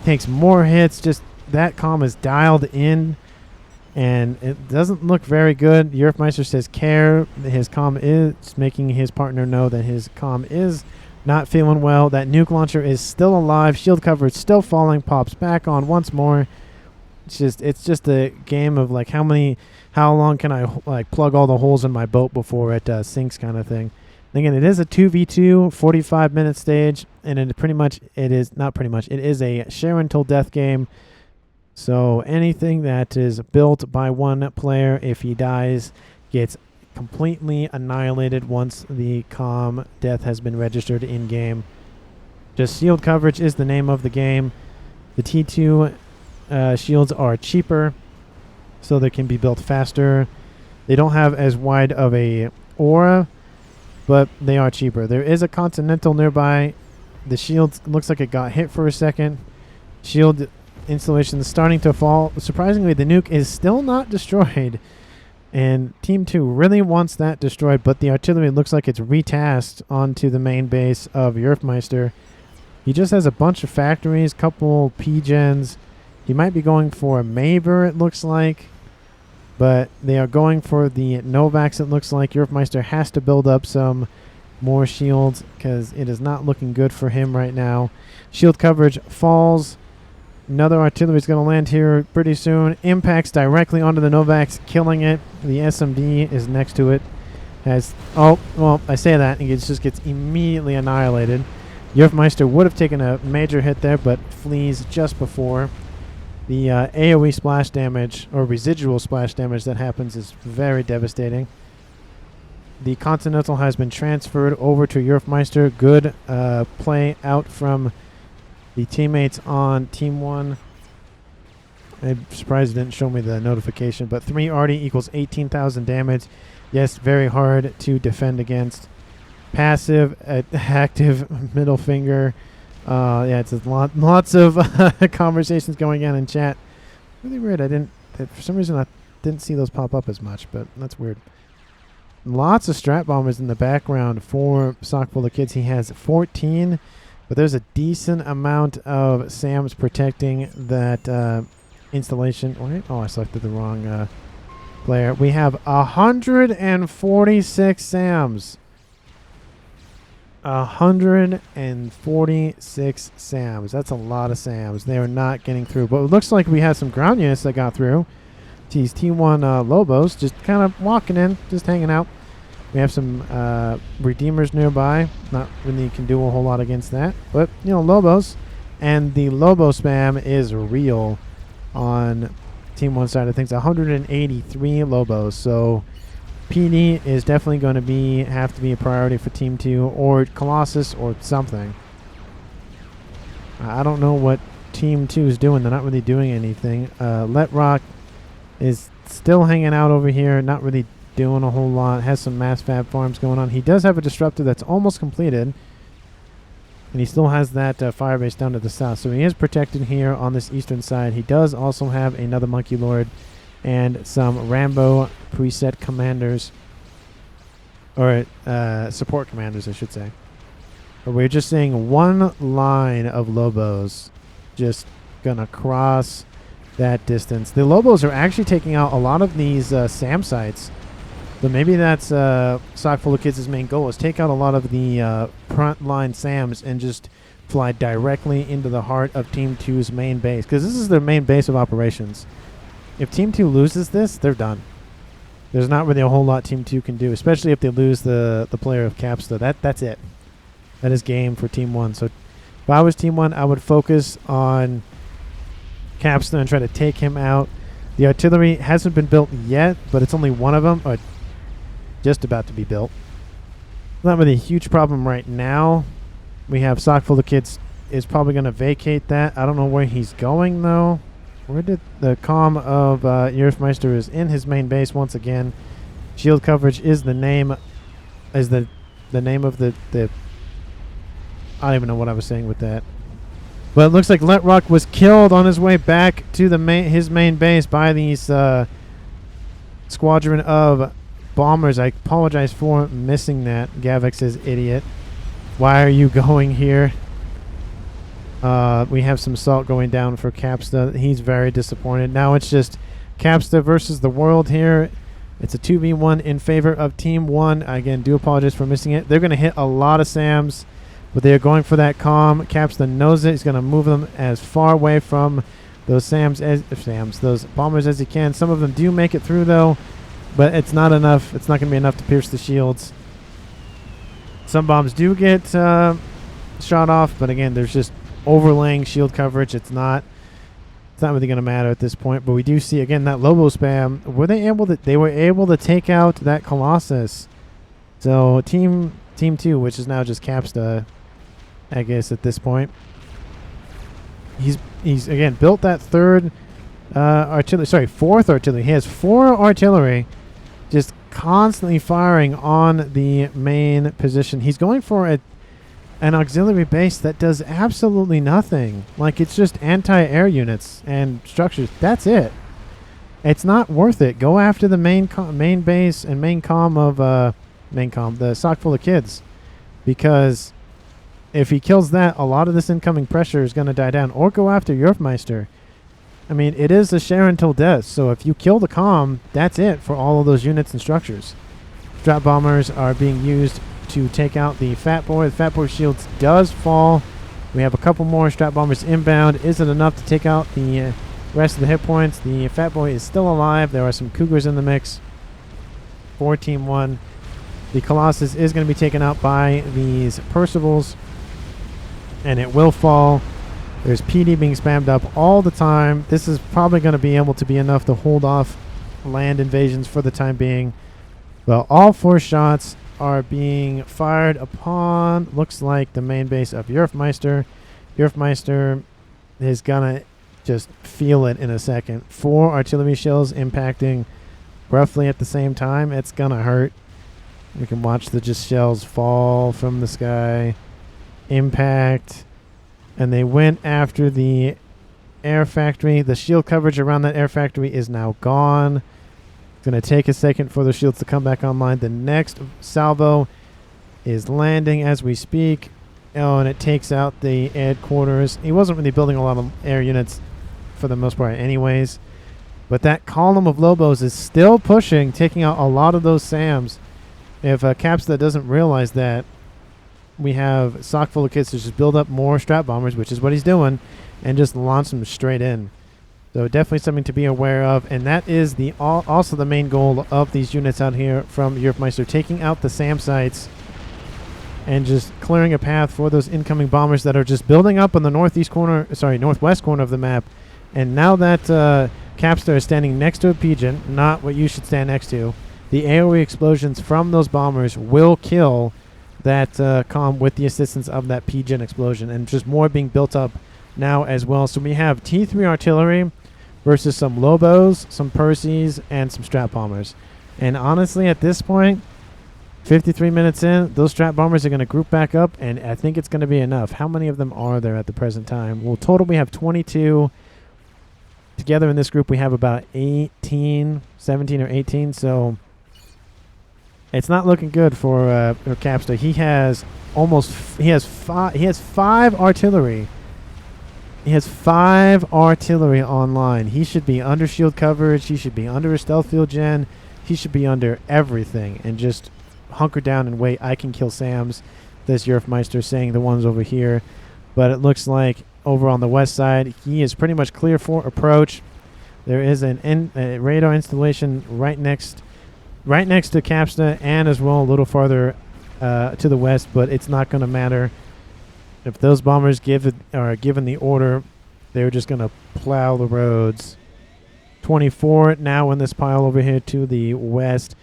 Takes more hits. Just that comm is dialed in, and it doesn't look very good. Yerfmeister says care. His comm is making his partner know that his comm is not feeling well. That nuke launcher is still alive. Shield cover is still falling. Pops back on once more. It's just a game of like how long can I like plug all the holes in my boat before it sinks, kind of thing. And again, it is a 2v2 45-minute stage, and it is a share until death game. So anything that is built by one player, if he dies, gets completely annihilated once the comm death has been registered in game. Just shield coverage is the name of the game. The T2 shields are cheaper, so they can be built faster. They don't have as wide of a aura, but they are cheaper. There is a Continental nearby. The shield looks like it got hit for a second. Shield installation is starting to fall. Surprisingly, the nuke is still not destroyed, and Team 2 really wants that destroyed, but the artillery looks like it's retasked onto the main base of Yerfmeister. He just has a bunch of factories, couple P-gens. He might be going for a Maver, it looks like. But they are going for the Novaks, it looks like. Yerfmeister has to build up some more shields because it is not looking good for him right now. Shield coverage falls. Another artillery is going to land here pretty soon. Impacts directly onto the Novaks, killing it. The SMD is next to it. I say that, and it just gets immediately annihilated. Yerfmeister would have taken a major hit there, but flees just before. The AoE splash damage, or residual splash damage that happens, is very devastating. The Continental has been transferred over to Yerfmeister. Good play out from the teammates on Team 1. I'm surprised it didn't show me the notification, but 3 arty equals 18,000 damage. Yes, very hard to defend against. Passive, active, middle finger. Yeah, it's lots of conversations going on in chat. Really weird. For some reason, I didn't see those pop up as much, but that's weird. Lots of strat bombers in the background for Sockful of Kids. He has 14, but there's a decent amount of SAMs protecting that installation. Wait, I selected the wrong player. We have 146 SAMs. 146 SAMs. That's a lot of SAMs. They are not getting through. But it looks like we have some ground units that got through. These T1 Lobos just kind of walking in, just hanging out. We have some Redeemers nearby. Not really can do a whole lot against that. But, Lobos. And the Lobo spam is real on Team 1 side of things. 183 Lobos. So PD is definitely going to have to be a priority for Team 2 or Colossus or something. I don't know what Team 2 is doing. They're not really doing anything. Let Rock is still hanging out over here, not really doing a whole lot. Has some mass fab farms going on. He does have a disruptor that's almost completed, and he still has that fire base down to the south, so he is protected here on this eastern side. He does also have another Monkey Lord and some Rambo preset commanders, or support commanders, I should say. But we're just seeing one line of Lobos just gonna cross that distance. The Lobos are actually taking out a lot of these SAM sites. So maybe that's Sock Full of Kids' main goal, is take out a lot of the front line SAMs and just fly directly into the heart of Team 2's main base, because this is their main base of operations. If Team 2 loses this, they're done. There's not really a whole lot Team 2 can do, especially if they lose the player of Capsta. That's it. That is game for Team 1. So if I was Team 1, I would focus on Capsta and try to take him out. The artillery hasn't been built yet, but it's only one of them, or just about to be built. Not really a huge problem right now. We have Sock Full of Kids is probably going to vacate that. I don't know where he's going, though. Where did the comm of Yerfmeister is in his main base once again. Shield coverage is the name, the name of the I don't even know what I was saying with that. But it looks like Letrock was killed on his way back to the his main base by these squadron of bombers. I apologize for missing that. Gavik says, idiot. Why are you going here? We have some salt going down for Capsta. He's very disappointed. Now it's just Capsta versus the world here. It's a 2v1 in favor of Team 1. Again, do apologize for missing it. They're going to hit a lot of SAMs, but they are going for that comm. Capsta knows it. He's going to move them as far away from those those bombers as he can. Some of them do make it through, though, but it's not enough. It's not going to be enough to pierce the shields. Some bombs do get shot off, but again, there's just overlaying shield coverage. It's not really going to matter at this point. But we do see again that Lobo spam. They were able to take out that Colossus. So team 2, which is now just Capsta, I guess at this point. He's again built that fourth artillery. He has 4 artillery just constantly firing on the main position. He's going for an auxiliary base that does absolutely nothing. Like, it's just anti-air units and structures. That's it. It's not worth it. Go after the main base and main comm of the Sock Full of Kids, because if he kills that, a lot of this incoming pressure is going to die down. Or go after Yerfmeister. I mean, it is a share until death, so if you kill the comm, that's it for all of those units and structures. Strap bombers are being used to take out the Fat Boy. The Fat Boy shields does fall. We have a couple more strap bombers inbound. Is it enough to take out the rest of the hit points? The Fat Boy is still alive. There are some Cougars in the mix for Team 1. The Colossus is going to be taken out by these Percivals, and it will fall. There's PD being spammed up all the time. This is probably going to be able to be enough to hold off land invasions for the time being. Well, all 4 shots are being fired upon, looks like, the main base of Yerfmeister. Yerfmeister is going to just feel it in a second. 4 artillery shells impacting roughly at the same time. It's going to hurt. You can watch the just shells fall from the sky, impact, and they went after the air factory. The shield coverage around that air factory is now gone. It's going to take a second for the shields to come back online. The next salvo is landing as we speak. Oh, and it takes out the headquarters. He wasn't really building a lot of air units for the most part anyways. But that column of Lobos is still pushing, taking out a lot of those SAMs. If Capsta doesn't realize that, we have Sock Full of Kids to just build up more strap bombers, which is what he's doing, and just launch them straight in. So definitely something to be aware of, and that is also the main goal of these units out here from Yerfmeister, taking out the SAM sites and just clearing a path for those incoming bombers that are just building up on the northwest corner of the map. And now that Capsta is standing next to a pigeon, not what you should stand next to, the AoE explosions from those bombers will kill that comm with the assistance of that pigeon explosion, and just more being built up now as well. So we have T3 artillery versus some Lobos, some Percys, and some Strat Bombers. And honestly, at this point, 53 minutes in, those Strat Bombers are going to group back up, and I think it's going to be enough. How many of them are there at the present time? Well, total we have 22. Together in this group, we have about 17 or 18, so it's not looking good for Capsta. He has five artillery. He has 5 artillery online. He should be under shield coverage. He should be under a stealth field gen. He should be under everything and just hunker down and wait. I can kill Sams. This Yerfmeister saying the ones over here. But it looks like over on the west side, he is pretty much clear for approach. There is a radar installation right next to Capsta and as well a little farther to the west, but it's not going to matter. If those bombers are given the order, they're just going to plow the roads. 24 now in this pile over here to the west.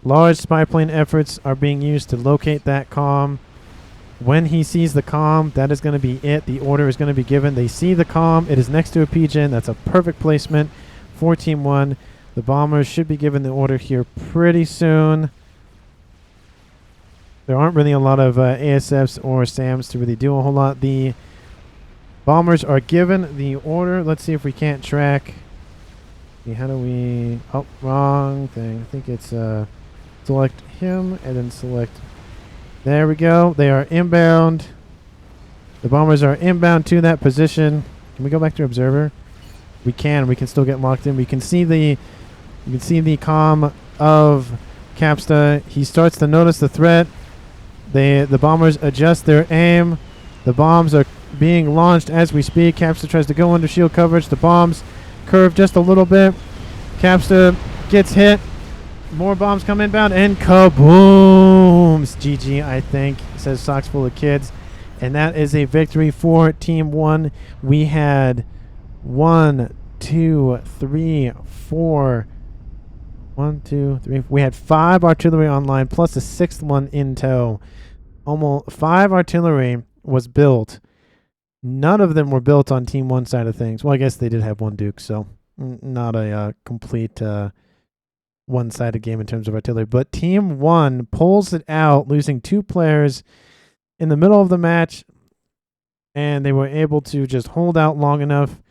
Large spy plane efforts are being used to locate that comm. When he sees the comm, that is going to be it. The order is going to be given. They see the comm. It is next to a PGen. That's a perfect placement for Team 1. The bombers should be given the order here pretty soon. There aren't really a lot of ASFs or SAMs to really do a whole lot. The bombers are given the order. Let's see if we can't track. How do we... Oh, wrong thing. I think it's select him and then select... There we go. They are inbound. The bombers are inbound to that position. Can we go back to observer? We can. We can still get locked in. We can see the comm of Capsta. He starts to notice the threat. The bombers adjust their aim. The bombs are being launched as we speak. Capsta tries to go under shield coverage. The bombs curve just a little bit. Capsta gets hit. More bombs come inbound and kabooms. GG, I think, says Socks Full of Kids. And that is a victory for Team 1. We had 1, 2, 3, 4. 1, 2, 3. We had 5 artillery online plus a 6th one in tow. Almost 5 artillery was built. None of them were built on Team 1 side of things. Well, I guess they did have 1 Duke, so not a complete one-sided game in terms of artillery. But Team 1 pulls it out, losing 2 players in the middle of the match, and they were able to just hold out long enough.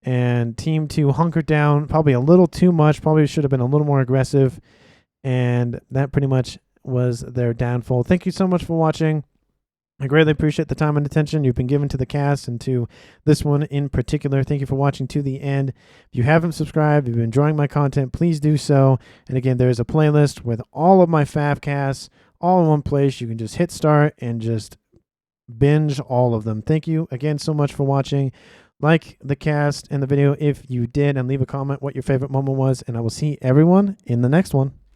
And Team 2 hunkered down probably a little too much, probably should have been a little more aggressive. And that pretty much was their downfall. Thank you so much for watching. I greatly appreciate the time and attention you've been given to the cast and to this one in particular. Thank you for watching to the end. If you haven't subscribed, if you're enjoying my content, please do so. And again, there's a playlist with all of my FAF casts all in one place. You can just hit start and just binge all of them. Thank you again so much for watching. Like the cast and the video if you did, and leave a comment what your favorite moment was, and I will see everyone in the next one.